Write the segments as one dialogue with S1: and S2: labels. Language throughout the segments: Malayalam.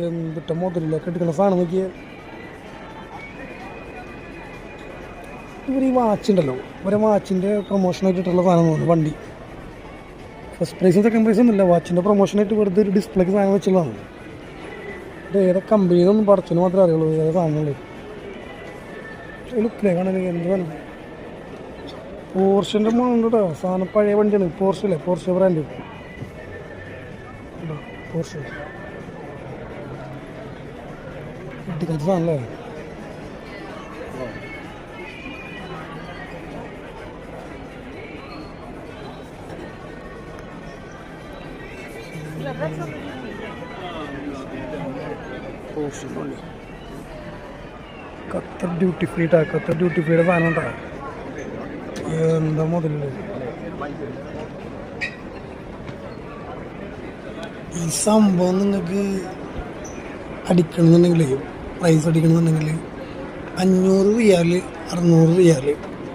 S1: എന്തിട്ട മുതലിലേക്ക് എടുക്കുന്ന സാധനം നോക്കിയാൽ ഇവർ ഈ വാച്ച് ഉണ്ടല്ലോ ഒരു വാച്ചിൻ്റെ പ്രൊമോഷനായിട്ടിട്ടുള്ള സാധനം തോന്നുന്നു വണ്ടി. ഫസ്റ്റ് പ്രൈസും സെക്കൻഡ് പ്രൈസും ഒന്നുമില്ല, വാച്ചിൻ്റെ പ്രൊമോഷനായിട്ട് വെറുതെ ഒരു ഡിസ്പ്ലേക്ക് സാധനം വെച്ചുള്ളതാണ്. ഇത് ഏതാ കമ്പനിന്നൊന്നും പടച്ചതിന് മാത്രമേ അറിയുള്ളൂ ഏതാ സാധനങ്ങൾ. ലുക്കിലേക്കാണ് എന്ത് വേണം. പോർഷൻ്റെ മോളുണ്ട് കേട്ടോ സാധനം, പഴയ വണ്ടിയാണ്. പോർഷല്ലേ, പോർഷ ബ്രാൻഡ് പോർഷ ഇട്ടിക്കത്തെ സാധനല്ലേ. ഖത്തർ ഡ്യൂട്ടി ഫ്രീ ടാ, ഖത്തർ ഡ്യൂട്ടി ഫ്രീയുടെ സാധനം ഉണ്ടാ. എന്താ മുതലല്ലേ ഈ സംഭവം. നിങ്ങൾക്ക് അടിക്കണമെന്നുണ്ടെങ്കിൽ പ്രൈസ് അടിക്കണമെന്നുണ്ടെങ്കിൽ 500 റിയാൽ 600 റിയാൽ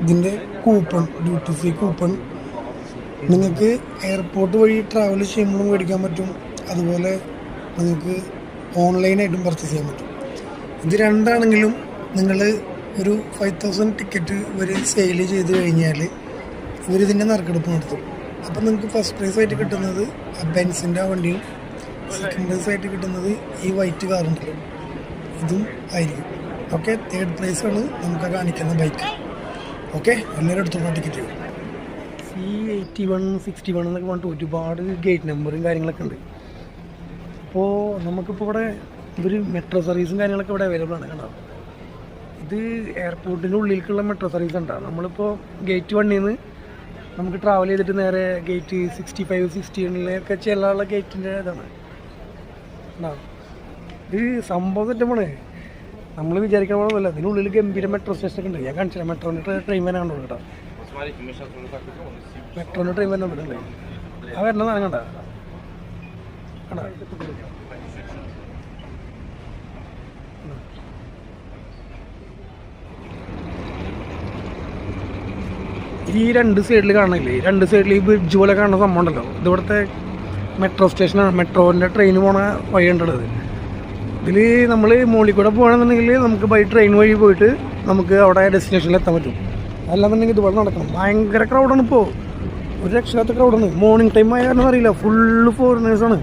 S1: ഇതിൻ്റെ കൂപ്പൺ, ഡ്യൂട്ടി ഫ്രീ കൂപ്പൺ നിങ്ങൾക്ക് എയർപോർട്ട് വഴി ട്രാവൽ ചെയ്യുമ്പോഴും മേടിക്കാൻ പറ്റും. അതുപോലെ നിങ്ങൾക്ക് ഓൺലൈനായിട്ടും പർച്ചേസ് ചെയ്യാൻ പറ്റും. ഇത് രണ്ടാണെങ്കിലും നിങ്ങൾ ഒരു 5000 ടിക്കറ്റ് ഇവർ സെയിൽ ചെയ്ത് കഴിഞ്ഞാൽ ഇവരിതിൻ്റെ നറുക്കെടുപ്പ് നടത്തും. അപ്പം നിങ്ങൾക്ക് ഫസ്റ്റ് പ്രൈസായിട്ട് കിട്ടുന്നത് ബെൻസിൻ്റെ വണ്ടിയും, സെക്കൻഡ് പ്രൈസായിട്ട് കിട്ടുന്നത് ഈ വൈറ്റ് കാറുണ്ടല്ലോ ഇതും ആയിരിക്കും. ഓക്കെ, തേർഡ് പ്രൈസാണ് നമുക്ക് കാണിക്കുന്ന ബൈക്ക്. ഓക്കെ, എല്ലാവരും എടുത്തോളാം ടിക്കറ്റ്. C81 61 എന്നൊക്കെ പറഞ്ഞിട്ട് ഒരുപാട് ഗേറ്റ് നമ്പറും കാര്യങ്ങളൊക്കെ ഉണ്ട്. അപ്പോൾ നമുക്കിപ്പോൾ ഇവിടെ ഇവർ മെട്രോ സർവീസും കാര്യങ്ങളൊക്കെ ഇവിടെ അവൈലബിൾ ആണ്. കണ്ടോ, ഇത് എയർപോർട്ടിൻ്റെ ഉള്ളിലേക്കുള്ള മെട്രോ സർവീസ് ഉണ്ടാകും. നമ്മളിപ്പോൾ ഗേറ്റ് 1 നിന്ന് നമുക്ക് ട്രാവൽ ചെയ്തിട്ട് നേരെ ഗേറ്റ് 65 60 ചെല്ലാനുള്ള ഗേറ്റിൻ്റെ ഇതാണ്. ഇത് സംഭവം സെറ്റപ്പാണ്. നമ്മൾ വിചാരിക്കണ പോലെയല്ല, ഇതിനുള്ളിൽ ഗംഭീര മെട്രോ സ്റ്റേഷനൊക്കെ ഉണ്ട്. ഞാൻ കാണിച്ചില്ല, മെട്രോൻ്റെ ട്രെയിൻ വരെ കണ്ടു കേട്ടോ. മെട്രോൻ്റെ ട്രെയിൻ വരെ ഉണ്ടല്ലേ, ആ വരണ സാധനം കണ്ട കണ്ട. ഈ രണ്ട് സൈഡിൽ കാണണില്ലേ, രണ്ട് സൈഡിൽ ഈ ബ്രിഡ്ജ് പോലെ കാണുന്ന സംഭവം ഉണ്ടല്ലോ, ഇതിവിടുത്തെ മെട്രോ സ്റ്റേഷനാണ്. മെട്രോൻ്റെ ട്രെയിൻ പോണ വഴിയുണ്ടത്. ഇതിൽ നമ്മൾ മുകളിൽ കൂടെ പോകുകയാണെന്നുണ്ടെങ്കിൽ നമുക്ക് ബൈ ട്രെയിൻ വഴി പോയിട്ട് നമുക്ക് അവിടെ ഡെസ്റ്റിനേഷനിൽ എത്താൻ പറ്റും. അല്ലാന്നുണ്ടെങ്കിൽ ഇതുപോലെ നടക്കണം. ഭയങ്കര ക്രൗഡാണ് ഇപ്പോൾ, ഒരു രക്ഷാത്ത ക്രൗഡാണ്. മോർണിംഗ് ടൈം ആയ കാരണം അറിയില്ല, ഫുള്ള് ഫോറിനേഴ്സാണ്.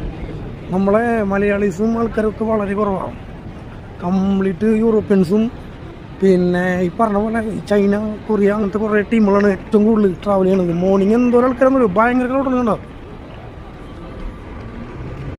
S1: നമ്മളെ മലയാളീസും ആൾക്കാരൊക്കെ വളരെ കുറവാണ്. കംപ്ലീറ്റ് യൂറോപ്യൻസും പിന്നെ ഈ പറഞ്ഞ പോലെ ചൈന, കൊറിയ അങ്ങനത്തെ കുറേ ടീമുകളാണ് ഏറ്റവും കൂടുതൽ ട്രാവൽ ചെയ്യണത്. മോർണിംഗ് എന്തോരം ആൾക്കാരെന്ന് പറയും, ഭയങ്കര ക്രൗഡാണ്. കണ്ടോ,